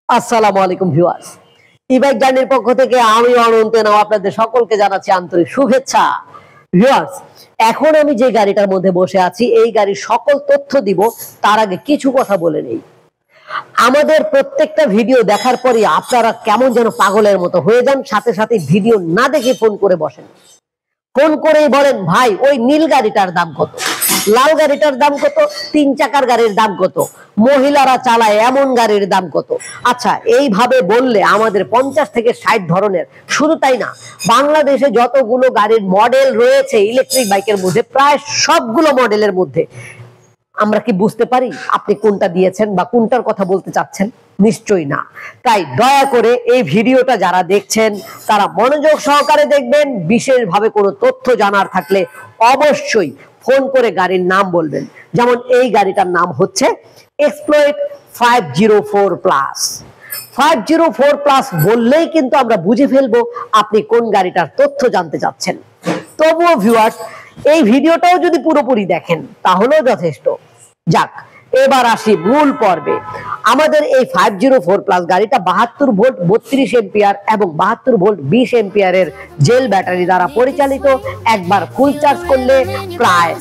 আসসালামু আলাইকুম viewers, e-bike জার্নির পক্ষ থেকে আমি অনন্ত নাও আপনাদের সকলকে জানাচ্ছি আন্তরিক শুভেচ্ছা। ভিউয়ার্স, এখন আমি যে গাড়িটার মধ্যে বসে আছি এই গাড়ির সকল তথ্য দিব। তার আগে কিছু কথা বলে নেই। আমাদের প্রত্যেকটা ভিডিও দেখার পরে আপনারা কেমন যেন পাগলের মতো হয়ে যান, সাথে সাথে ভিডিও না দেখে ফোন করে বসেন। ফোন করেই বলেন, ভাই ওই নীল গাড়িটার দাম কত, লাল গাড়িটার দাম কত, 3 চাকার গাড়ির দাম কত, মহিলারা চালায় এমন গাড়ির দাম কত। আচ্ছা, এইভাবে বললে আমাদের 50 থেকে 60 ধরনের, শুধু তাই না, বাংলাদেশে যতগুলো গাড়ির মডেল রয়েছে ইলেকট্রিক বাইকের মধ্যে প্রায় সবগুলো মডেলের মধ্যে আমরা কি বুঝতে পারি আপনি কোনটা দিয়েছেন বা কোনটার কথা বলতে চাচ্ছেন? নিশ্চয়ই না। তাই দয়া করে এই ভিডিওটা যারা দেখছেন তারা মনোযোগ সহকারে দেখবেন। বিশেষভাবে কোনো তথ্য জানার থাকলে অবশ্যই ফোন করে গাড়ির নাম বলবেন। যেমন এই গাড়িটার নাম হচ্ছে এক্সপ্লয়েট 504 প্লাস। 504 প্লাস বললেই কিন্তু আমরা বুঝে ফেলবো আপনি কোন গাড়িটার তথ্য জানতে চাচ্ছেন। তবুও ভিউয়ার্স, এই ভিডিওটাও যদি পুরোপুরি দেখেন তাহলেও যথেষ্ট। যাক, এবার আসি মূল পর্বে। আমাদের এই 504 প্লাস গাড়িটা 72 ভোল্ট 32 এম্পিয়ার এবং 72 ভোল্ট 20 এম্পিয়ারের জেল ব্যাটারি দ্বারা পরিচালিত। একবার ফুল চার্জ করলে প্রায়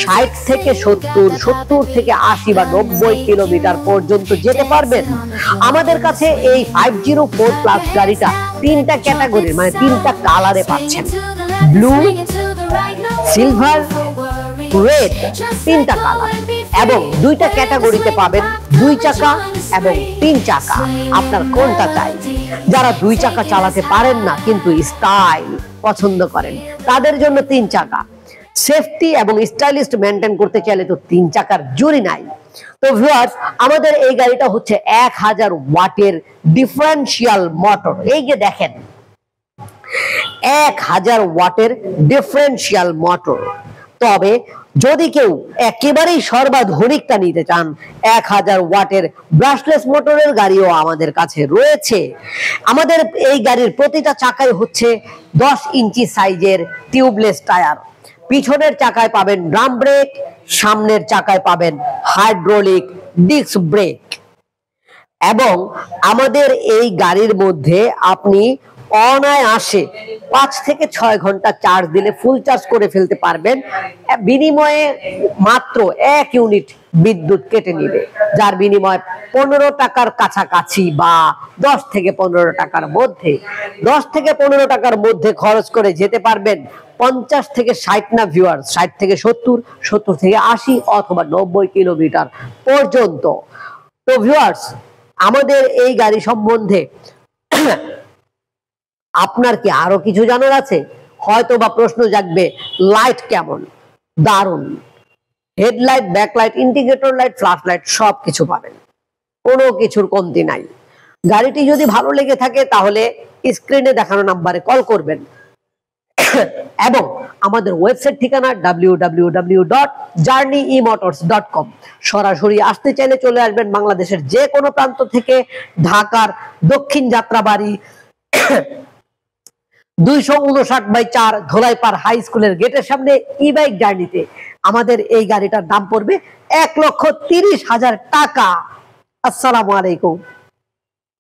60 থেকে 70 থেকে 80 বা 90 কিলোমিটার পর্যন্ত যেতে পারবেন। আমাদের কাছে এই 504 প্লাস গাড়িটা 3টা ক্যাটাগরির, মানে 3টা কালারে পাচ্ছেন। ব্লু, সিলভার, রেড, 3টা কালার এবং 2টা ক্যাটাগরিতে পাবেন 2 চাকা এবং 3 চাকা। আপনার কোনটা চাই? যারা 2 চাকা চালাতে পারেন না কিন্তু স্টাইল পছন্দ করেন তাদের জন্য 3 চাকা। সেফটি এবং স্টাইলিস্ট মেনটেন করতে চাইলে তো 3 চাকার জুড়ি নাই। তো ভিউয়ার্স, আমাদের এই গাড়িটা হচ্ছে 1000 ওয়াটের ডিফারেন্সিয়াল মোটর। এই যে দেখেন, 1000 ওয়াটের ডিফারেন্সিয়াল মোটর। তবে যদি কেউ একেবারেই সর্বাধুনিকটা নিতে চান, 1000 ওয়াটের ব্রাশলেস মোটরের গাড়িও আমাদের কাছে রয়েছে। আমাদের এই গাড়ির প্রতিটা চাকাই হচ্ছে 10 ইঞ্চি সাইজের টিউবলেস টায়ার। পিছনের চাকায় পাবেন ড্রাম ব্রেক, সামনের চাকায় পাবেন হাইড্রোলিক ডিস্ক ব্রেক। এবং আমাদের এই গাড়ির মধ্যে আপনি অনায়াসে 5 থেকে 6 ঘন্টা চার্জ দিলে ফুল চার্জ করে ফেলতে পারবেন। বিনিময়ে মাত্র 1 ইউনিট বিদ্যুৎ কেটে নিবে, যার বিনিময়ে 15 টাকার কাছাকাছি বা 10 থেকে 15 টাকার মধ্যে 10 থেকে 15 টাকার মধ্যে খরচ করে যেতে পারবেন 50 থেকে 60 না ভিউয়ার্স, 60 থেকে 70, 70 থেকে 80 অথবা 90 কিলোমিটার পর্যন্ত। তো ভিউয়ার্স, আমাদের এই গাড়ি সম্বন্ধে আপনার কি আরো কিছু জানার আছে? হয়তো বা প্রশ্ন জাগবে, লাইট কেমন? দারুণ। Headlight, backlight, indicator light, flash light সবকিছু পাবেন, কোনো কিছুর কমতি নাই। গাড়িটি যদি ভালো লেগে থাকে তাহলে স্ক্রিনে দেখানো নাম্বারে কল করবেন এবং আমাদের ওয়েবসাইট ঠিকানা www.journeymotors.com। সরাসরি আসতে চাইলে চলে আসবেন বাংলাদেশের যে কোনো প্রান্ত থেকে। ঢাকার দক্ষিণ যাত্রাবাড়ি 259/4 ধোলাইপাড় হাই স্কুলের গেটের সামনে ই-বাইক জার্নিতে আমাদের এই গাড়িটার দাম পড়বে 1,30,000 টাকা। আসসালামু আলাইকুম।